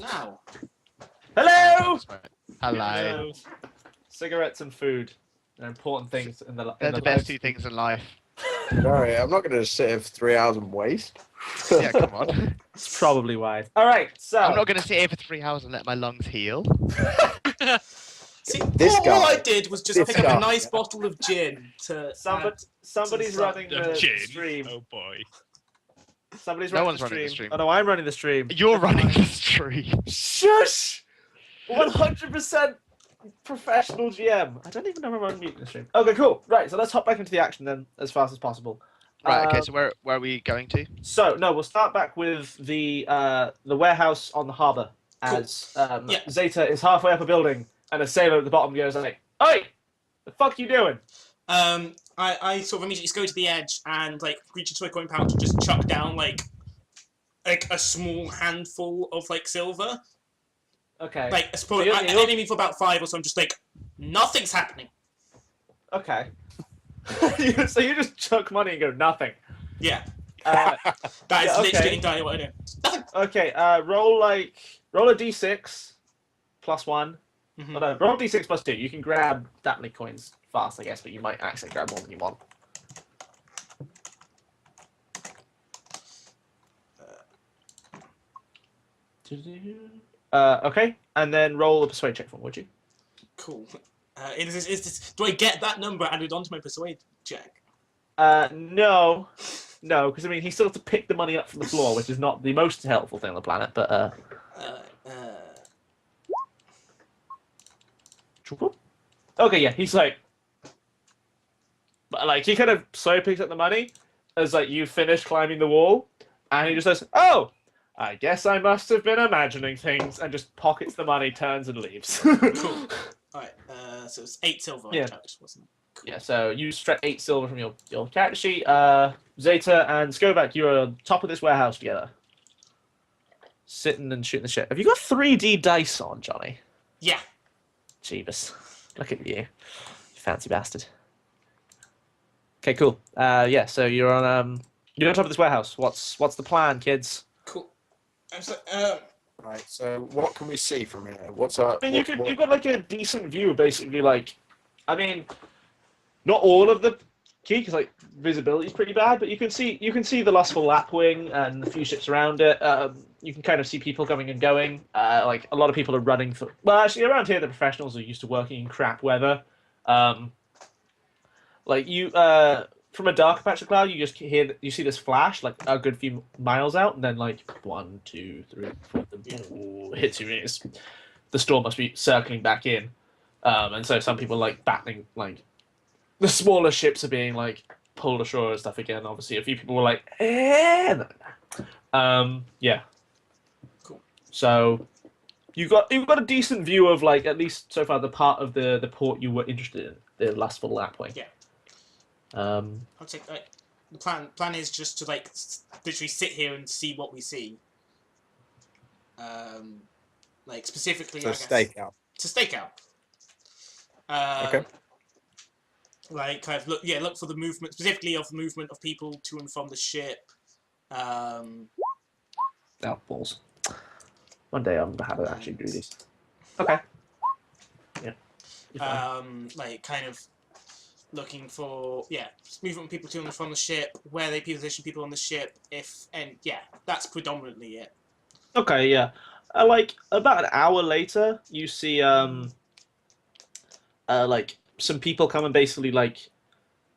Now. Hello! Hello. Cigarettes and food are important things in the They're the best two things in life. Sorry, I'm not going to sit here for 3 hours and waste. Yeah, come on. It's probably wise. All right, so I'm not going to sit here for 3 hours and let my lungs heal. See, This all guy. I did was just This pick up guy. a nice bottle of gin to. somebody's start running the the Gin. stream. Oh boy. Somebody's No running, one's the running the stream. stream. Oh no, I'm running the stream. You're running the stream. Shush! 100% professional GM. I don't even know if I'm running the stream. Okay, cool. Right, so let's hop back into the action then as fast as possible. Right, okay, so where are we going to? So no, we'll start back with the warehouse on the harbour as Yeah. Zeta is halfway up a building and a sailor at the bottom goes like, "Oi, the fuck you doing?" I sort of immediately just go to the edge and like reach into my coin pouch and just chuck down like a small handful of like silver. Okay. Like I suppose So I you're- aiming for about 5 or so. I'm just like nothing's happening. Okay. So you just chuck money and go nothing. Yeah, Uh, that is Yeah, literally okay. entirely what I do. Nothing. okay. Roll a d6 plus 1. Mhm. Oh, no, roll a d6 plus 2. You can grab that many coins fast, I guess, but you might actually grab more than you want. Okay, and then roll a persuade check for me, would you? Cool. Do I get that number added onto my persuade check? No, because I mean he still has to pick the money up from the floor, which is not the most helpful thing on the planet. But okay, yeah, he's like, but like he kind of slowly picks up the money as like you finish climbing the wall, and he just says, "Oh, I guess I must have been imagining things," and just pockets the money, turns and leaves. Cool. Alright, so it's 8 silver Yeah. I touched, wasn't it? Cool. Yeah, so you extract 8 silver from your character sheet. Zeta and Skovak, you are on top of this warehouse together. Sitting and shooting the shit. Have you got 3D dice on, Johnny? Yeah. Jeebus. Look at you. Fancy bastard. Okay, cool. Yeah, so you're on top of this warehouse. What's the plan, kids? Cool. I'm so, Right, so what can we see from here? What's our... I mean, you've got like a decent view, basically. Like, I mean, not all of the key because like visibility is pretty bad, but you can see the Lustful Lapwing and a few ships around it. You can kind of see people coming and going. Like a lot of people are running for. Well, actually, around here, the professionals are used to working in crap weather. Like you, from a darker patch of cloud, you just you see this flash like a good few miles out, and then like 1, 2, 3, 4, hits you. And the storm must be circling back in, and so some people like battling like the smaller ships are being like pulled ashore and stuff again. Obviously, a few people were like, yeah. Cool. So you've got a decent view of like at least so far the part of the port you were interested in, the Lustful Lapwing. Yeah. I'll take the plan is just to like literally sit here and see what we see. Like specifically, So I guess, stakeout. to stake out. Okay. Like kind of look for the movement, specifically of movement of people to and from the ship. Oh, balls. One day I'm gonna have to actually do these. Okay. Yeah. You're fine. Like kind of looking for movement of people to and from the ship, where they position people on the ship, that's predominantly it. Okay, yeah. Like about an hour later, you see like some people come and basically like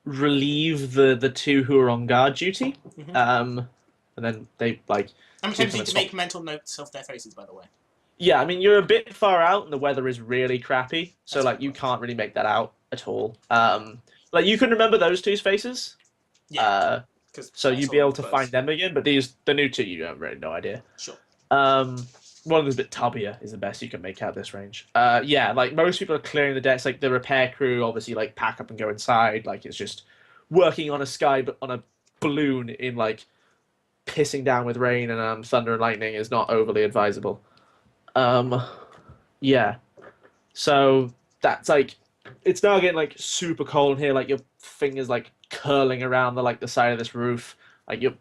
relieve the two who are on guard duty. Mhm. And then they like. I'm People attempting to stop. make mental notes of their faces, by the way. Yeah, I mean you're a bit far out and the weather is really crappy, so That's like fine. you can't really make that out at all. Like you can remember those two's faces. Yeah. So you'd be able to find them again, but the new two you have really no idea. Sure. One of them's a bit tubbier is the best you can make out this range. Yeah, like most people are clearing the decks. Like the repair crew, obviously, like pack up and go inside. Like it's just working on a balloon in like pissing down with rain and thunder and lightning is not overly advisable. Yeah. So that's like it's now getting like super cold here. Like your fingers like curling around the side of this roof. Like you're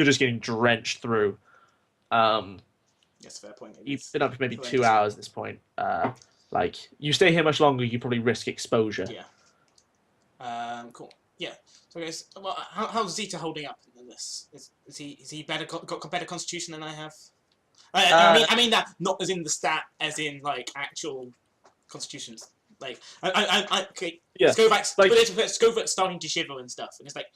just getting drenched through. Yes, fair point. You've been up for maybe Correct. 2 hours at this point. Like, you stay here much longer, you probably risk exposure. Yeah. Cool. Yeah. So guys, well, how's Zeta holding up in this? Is he better got better constitution than I have? I mean that not as in the stat, as in like actual constitutions. Like okay. Yeah. Let's go back. Like, let's go back starting to shiver and stuff. And it's like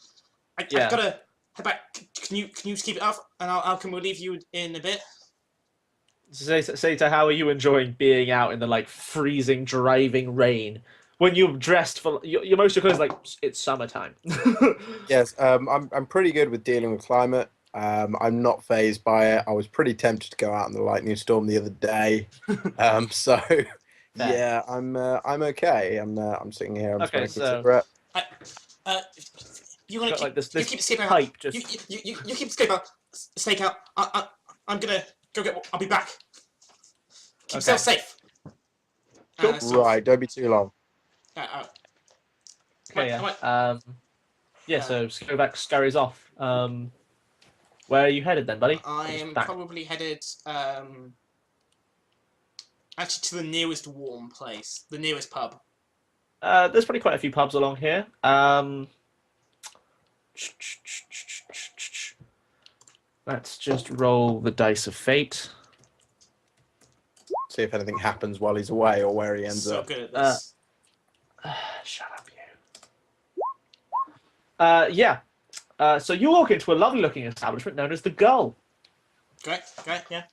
I've gotta head back. Can you just keep it up, and I'll come relieve you in a bit. Sata, how are you enjoying being out in the like freezing, driving rain when you're dressed for your most of your clothes like it's summertime? Yes, I'm pretty good with dealing with climate. I'm not phased by it. I was pretty tempted to go out in the lightning storm the other day. So yeah, I'm okay. I'm sitting here. I'm smoking a cigarette. You want to keep, like this you keep escaping pipe out. just... You keep escaping out. Snake out. I'm gonna go get. I'll be back. Keep yourself safe. Cool. Right, don't be too long. Okay, yeah. So Skovac scurries off. Where are you headed then, buddy? I'm probably headed actually to the nearest warm place, the nearest pub. There's probably quite a few pubs along here. Let's just roll the dice of fate. See if anything happens while he's away or where he ends up. So good at this. Shut up, you. Yeah. So you walk into a lovely-looking establishment known as the Gull. Great, yeah.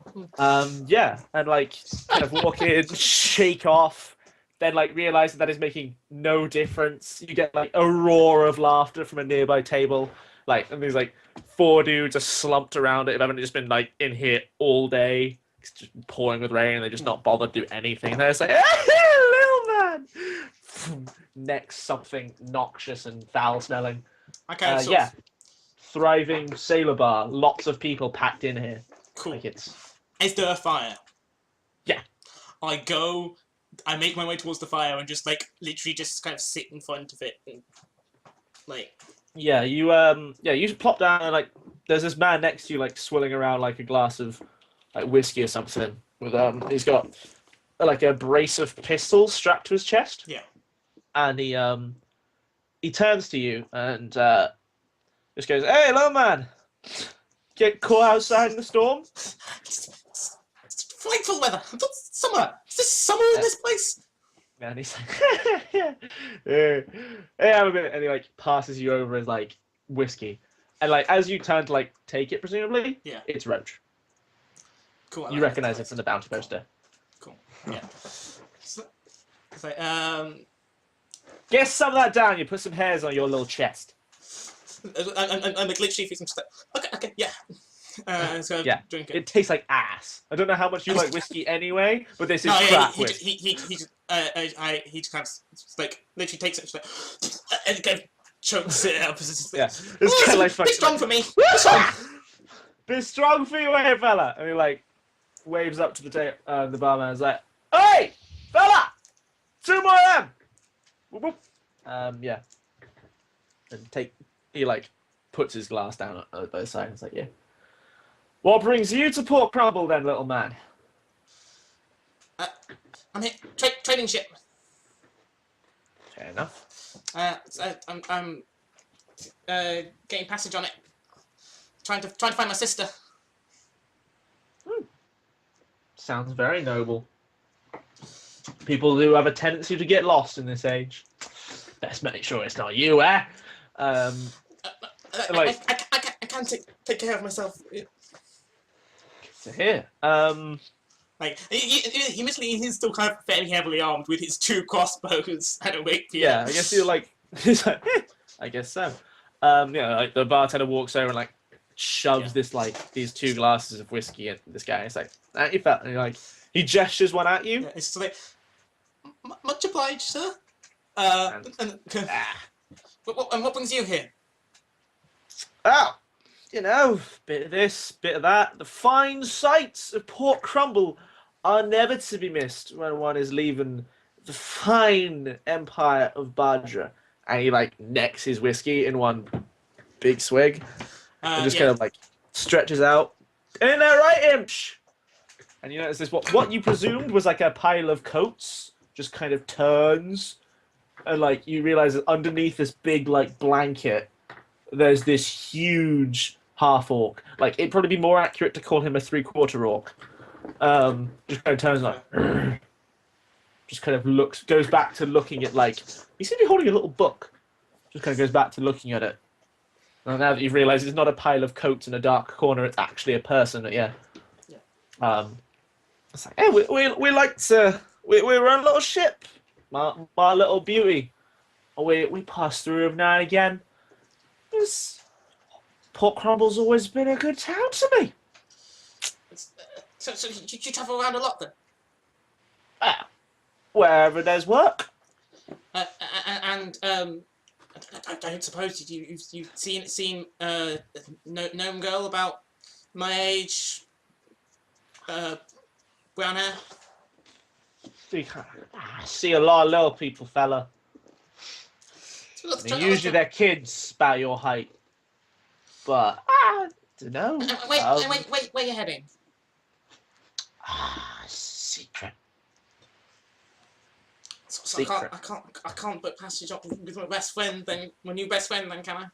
Yeah, and like kind of walk in, shake off, then like realize that is making no difference. You get like a roar of laughter from a nearby table, like, and there's like 4 dudes are slumped around it. If haven't just been like in here all day, it's just pouring with rain, and they just not bothered to do anything. They're just like, hey, little man. Next, something noxious and foul-smelling. Okay, yeah, thriving sailor bar. Lots of people packed in here. Cool. Like it's... Is there a fire? Yeah. I make my way towards the fire and just like literally just kind of sit in front of it, and, like. Yeah, you just plop down and like there's this man next to you like swilling around like a glass of like whiskey or something. With he's got like a brace of pistols strapped to his chest. Yeah. And he turns to you and just goes, "Hey, little man, get caught outside in the storm." It's frightful weather. It's summer. Is this summer in this place? And he's like, hey, have a minute, and he like passes you over his like whiskey, and like as you turn to like take it, presumably, it's Roach. Cool. You recognize it from the bounty poster. Cool. Yeah. So, get some of that down. You put some hairs on your little chest. I'm like literally fixing stuff. Okay, yeah. So yeah, drink it. It tastes like ass. I don't know how much you like whiskey anyway, but this is crap whiskey. He just kind of like literally takes it and kind of chokes it up. It's yeah, it's kind of like bit strong for me. Bit strong for you, hey fella. And he like waves up to the barman's like, "Hey, fella, 2 more of them." Whoop, whoop. Yeah, and he like puts his glass down on both sides. It's like, yeah. What brings you to Port Crumble, then, little man? I'm here, trading ship. Fair enough. So I'm getting passage on it. Trying to find my sister. Sounds very noble. People do have a tendency to get lost in this age. Best make sure it's not you, eh? I can take care of myself. To hear. Like he admittedly he's still kind of fairly heavily armed with his 2 crossbows and a rapier. Yeah, I guess you're like, he's like, I guess so. Yeah, like the bartender walks over and like shoves these 2 glasses of whiskey at this guy. It's like, you felt, and like he gestures one at you. Yeah, it's like, much obliged, sir. And what brings you here? Oh, you know, bit of this, bit of that. The fine sights of Port Crumble are never to be missed when one is leaving the fine empire of Badra. And he like necks his whiskey in one big swig and just kind of like stretches out. Ain't that right, Imch? and you notice this what you presumed was like a pile of coats just kind of turns, and like you realize that underneath this big like blanket, there's this huge half orc. Like it'd probably be more accurate to call him a 3/4 orc. Just kind of turns like, just kind of goes back to looking at like he seems to be holding a little book. Just kind of goes back to looking at it. And now that you've realised it's not a pile of coats in a dark corner, it's actually a person. Yeah. It's like, hey, we like to we're on a little ship, my little beauty. We pass through every now and again. Port Crumble's always been a good town to me. So you travel around a lot then? Wherever there's work. And I don't suppose you've seen gnome girl about my age, brown hair. I see a lot of little people, fella. Usually they're kids about your height, but I don't know. Wait, where you heading? Secret. So I can't book passage up with my best friend. Then my new best friend. Then can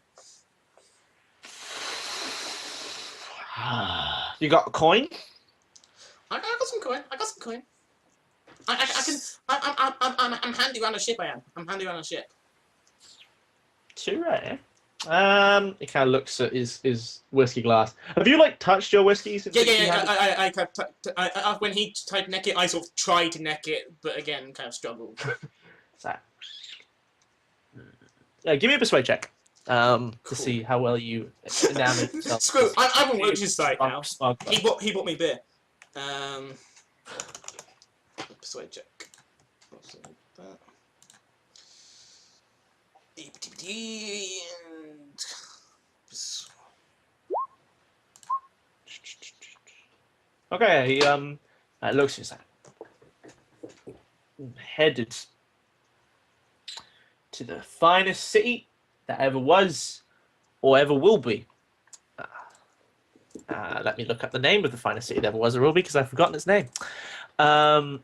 I? You got a coin? I got some coin. I'm handy around a ship. I'm handy around a ship. Too right. He kind of looks at his whiskey glass. Have you like touched your whiskey since? I when he tried to neck it, I sort of tried to neck it, but again, kind of struggled. Give me a persuade check. To see how well you enamoured yourself. Screw. I'm on Roach's side now. He bought me beer. Persuade check. And okay, he looks at that. Headed to the finest city that ever was or ever will be. Let me look up the name of the finest city that ever was or will be because I've forgotten its name. But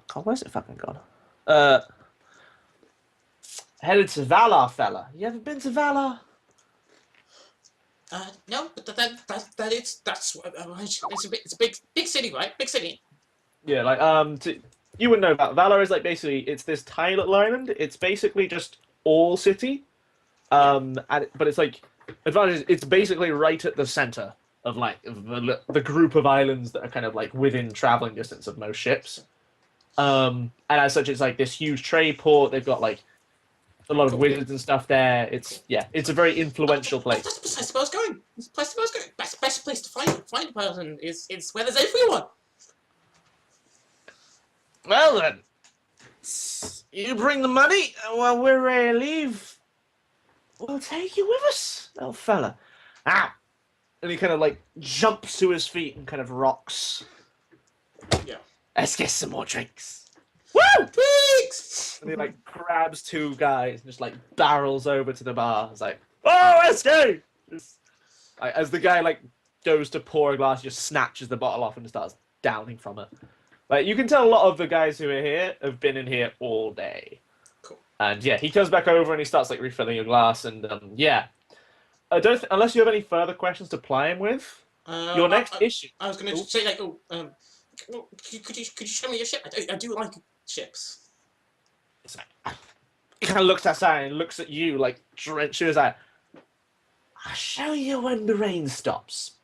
God, where's it fucking gone? Headed to Valar, fella. You ever been to Valar? No, but that's it's a big city, right? Big city. Yeah, like you wouldn't know about Valar is like basically it's this tiny little island. It's basically just all city, but it's like advantage. It's basically right at the center of like the group of islands that are kind of like within traveling distance of most ships. And as such, it's like this huge trade port. They've got like a lot of wizards and stuff there. It's a very influential place. That's precisely where I was going. That's precisely where I was going. Best place to find a person is where there's everyone. Well then, you bring the money, and while we're ready to leave, we'll take you with us, little fella. Ah! And he kind of like jumps to his feet and kind of rocks. Yeah. Let's get some more drinks. Woo! Drinks! And he like grabs two guys and just like barrels over to the bar. It's like, oh, let's go! Like, as the guy like goes to pour a glass, he just snatches the bottle off and starts downing from it. Like you can tell a lot of the guys who are here have been in here all day. Cool. And yeah, he comes back over and he starts like refilling your glass and yeah. I don't unless you have any further questions to ply him with. Your next issue. I was going to say like, could you show me your ship? I do like ships. It's like, he kind of looks outside and looks at you like drenched in his eye. I'll show you when the rain stops,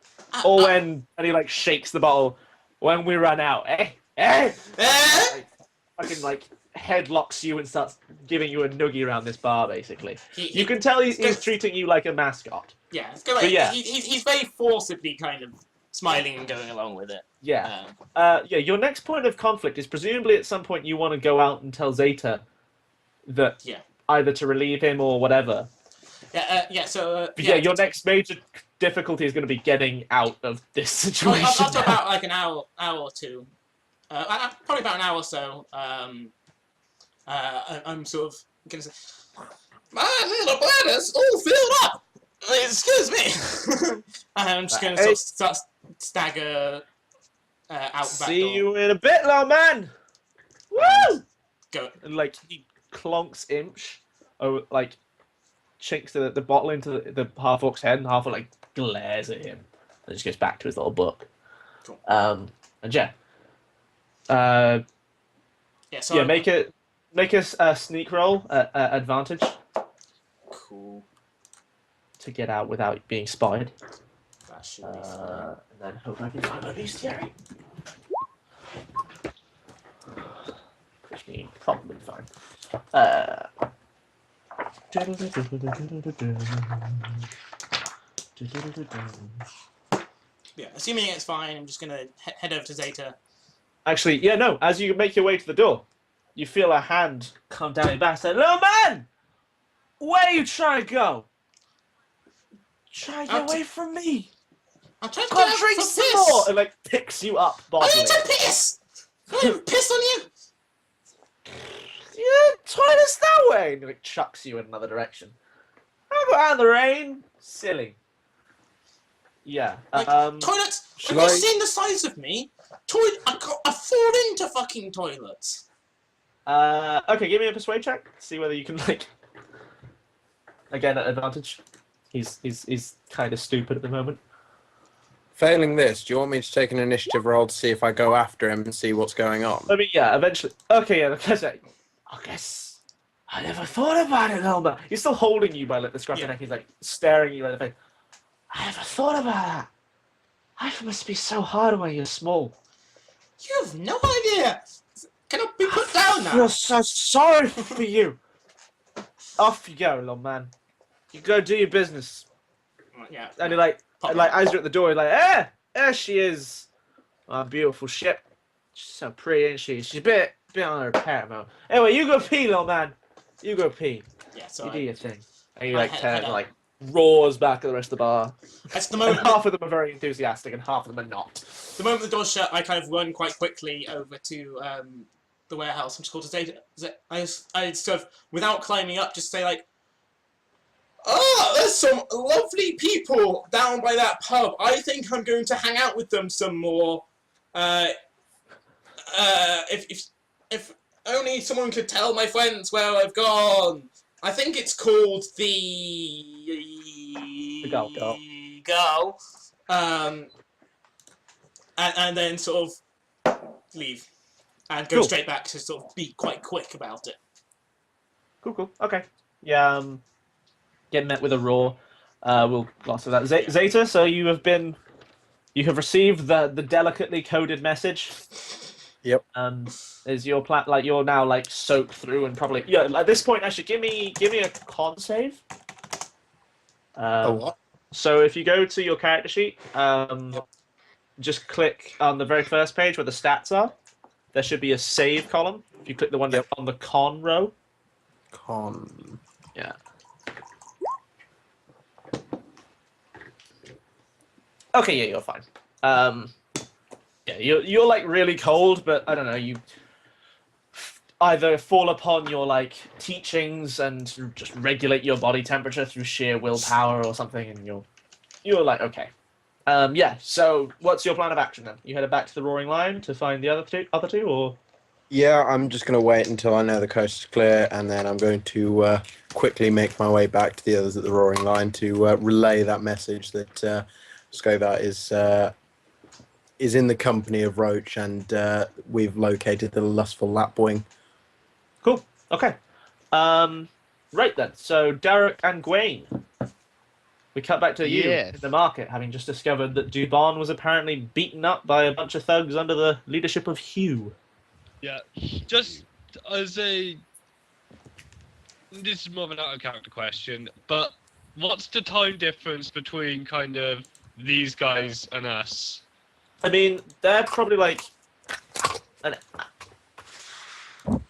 or when and he like shakes the bottle when we run out. Like, fucking like headlocks you and starts giving you a noogie around this bar. Basically, you can tell he's treating you like a mascot. Yeah, it's good. Like, yeah, he's very forcibly kind of smiling and going along with it. Yeah. Your next point of conflict is presumably at some point you want to go out and tell Zeta that either to relieve him or whatever. So your next major difficulty is going to be getting out of this situation. After about like an hour or two, probably about an hour or so. I'm sort of gonna say, my little bladder's all filled up. Excuse me. I'm just going to sort of start stagger out the back See door. you in a bit, little man. Woo! Go. And like he clonks Imch, or like chinks the bottle into the half orc's head, and half orc like glares at him, and just goes back to his little book. Cool. And yeah, Yeah. So yeah, make a sneak roll at advantage cool. to get out without being spotted. That should be fine. And then hope I can find my bestiary. Probably fine. Yeah. Assuming it's fine, I'm just gonna head over to Zeta. Actually, yeah, no. As you make your way to the door, you feel a hand come down your back and say, "Little man, where are you trying to go? Try to get away from me. I'm trying to Go get out drink for some piss. more!" And like picks you up I bodily. need to piss. Can I piss on you? Yeah, toilet's that way. And he like chucks you in another direction. I'll go out in the rain. Silly. Yeah. Like, toilets. Have you seen the size of me? I fall into fucking toilets. Okay, give me a persuade check. See whether you can like. Again, at advantage. He's kind of stupid at the moment. Failing this, do you want me to take an initiative roll to see if I go after him and see what's going on? I mean, yeah, eventually. Okay, yeah, because I guess I never thought about it, Elmer. He's still holding you by like the scruff of your neck. He's like staring at you in the face. I never thought about that. Life must be so hard when you're small. You have no idea. Can I be put down I now? feel so sorry for you. Off you go, little man. You go do your business. Yeah. And he like as you're at the door, he's like, there she is. Oh, beautiful ship. She's so pretty, isn't she? She's a bit on her repair mode. Anyway, you go pee, little man. You go pee. Yeah. So You do your thing. And he I like head turns and out. like roars back at the rest of the bar. That's the And moment. half of them are very enthusiastic and half of them are not. The moment the door's shut, I kind of run quite quickly over to the warehouse. I'm just called to Zeta. I sort of, without climbing up, just say like, "Ah, there's some lovely people down by that pub. I think I'm going to hang out with them some more. If only someone could tell my friends where I've gone. I think it's called the Gull. Gull. And then sort of leave and go Cool. straight back to sort of be quite quick about it. Cool. Okay. Yeah. Get met with a roar. We'll gloss over that. Zeta. So you have received the delicately coded message. Yep. Is your plan like you're now like soaked through and probably at this point actually give me a con save. A what? So if you go to your character sheet, just click on the very first page where the stats are. There should be a save column. If you click the one on the con row. Con. Yeah. Okay, yeah, you're fine. Yeah, you're like really cold, but I don't know, you either fall upon your like teachings and just regulate your body temperature through sheer willpower or something, and you're like okay. Yeah. So what's your plan of action then? You headed back to the Roaring Lion to find the other two, or? Yeah, I'm just going to wait until I know the coast is clear, and then I'm going to quickly make my way back to the others at the Roaring Lion to relay that message that Skovat is in the company of Roach, and we've located the lustful lapwing. Cool. Okay. Right then. So Derek and Gwaine. We cut back to you Yes. in the market, having just discovered that Dubon was apparently beaten up by a bunch of thugs under the leadership of Hugh. Yeah, just as a... This is more of an out-of-character question, but what's the time difference between kind of these guys and us? I mean, they're probably like an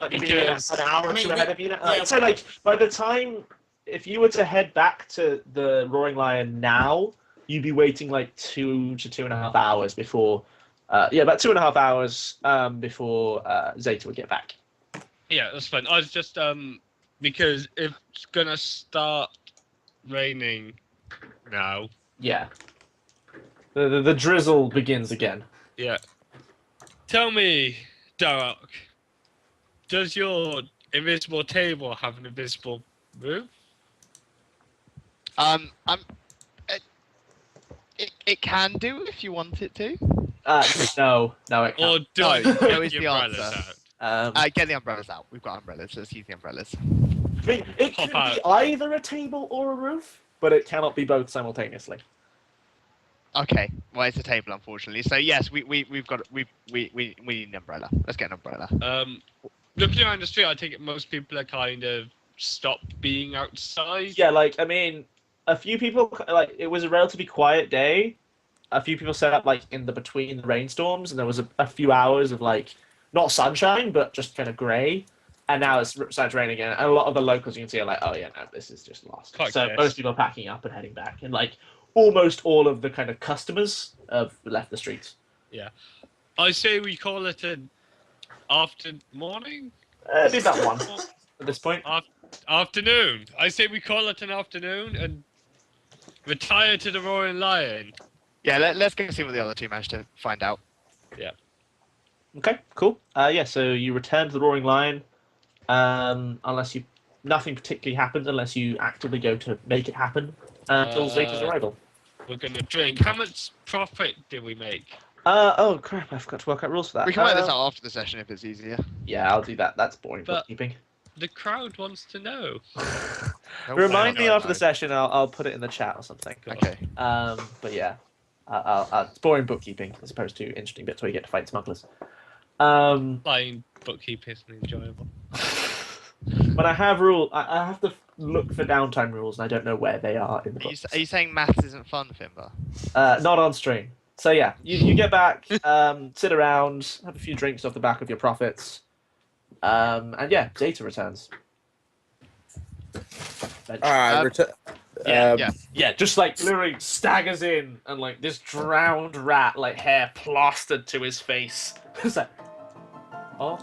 Because- hour or I mean, two ahead of you. yeah. So like by the time, if you were to head back to the Roaring Lion now, you'd be waiting like 2 to 2.5 hours before. About 2.5 hours before Zeta would get back. Yeah, that's fine. I was just because if it's gonna start raining now. Yeah. The drizzle begins again. Yeah. Tell me, Darok, does your invisible table have an invisible roof? It can do if you want it to. No, it Or can't. do No, I no get is the the umbrellas answer. out? Get the umbrellas out. We've got umbrellas. Let's use the umbrellas. I mean, it Pop could out. be either a table or a roof, but it cannot be both simultaneously. Okay, well it's a table unfortunately. So yes, we need an umbrella. Let's get an umbrella. Looking around the street, I think most people are kind of stopped being outside. Yeah, like, I mean, a few people, like, it was a relatively quiet day. A few people set up, like, in the between the rainstorms, and there was a few hours of, like, not sunshine, but just kind of grey. And now it's started raining again. And a lot of the locals you can see are like, oh, yeah, no, this is just lost. Quite so pissed. most people are packing up and heading back. And, like, almost all of the kind of customers have left the streets. I say we call it an morning? Do that one at this point. Afternoon. I say we call it an afternoon and retire to the Roaring Lion. Yeah, let's go see what the other two managed to find out. Okay, cool. Yeah, so you return to the Roaring Lion, nothing particularly happens unless you actively go to make it happen until Zeta's arrival. We're gonna drink. How much profit did we make? Oh crap! I forgot to work out rules for that. We can work this out after the session if it's easier. Yeah, I'll do that. That's boring But- bookkeeping. The crowd wants to know. Remind me after the session. I'll put it in the chat or something. Okay. But yeah, it's boring bookkeeping as opposed to interesting bits where you get to fight smugglers. Flying bookkeeping is enjoyable. But I have I have to look for downtime rules, and I don't know where they are in the book. Are you saying maths isn't fun, Fimba? Not on stream. So yeah, you get back, sit around, have a few drinks off the back of your profits, and yeah, Zeta returns. All right, Yeah, just like literally staggers in, and like this drowned rat, like hair plastered to his face. It's like, oh.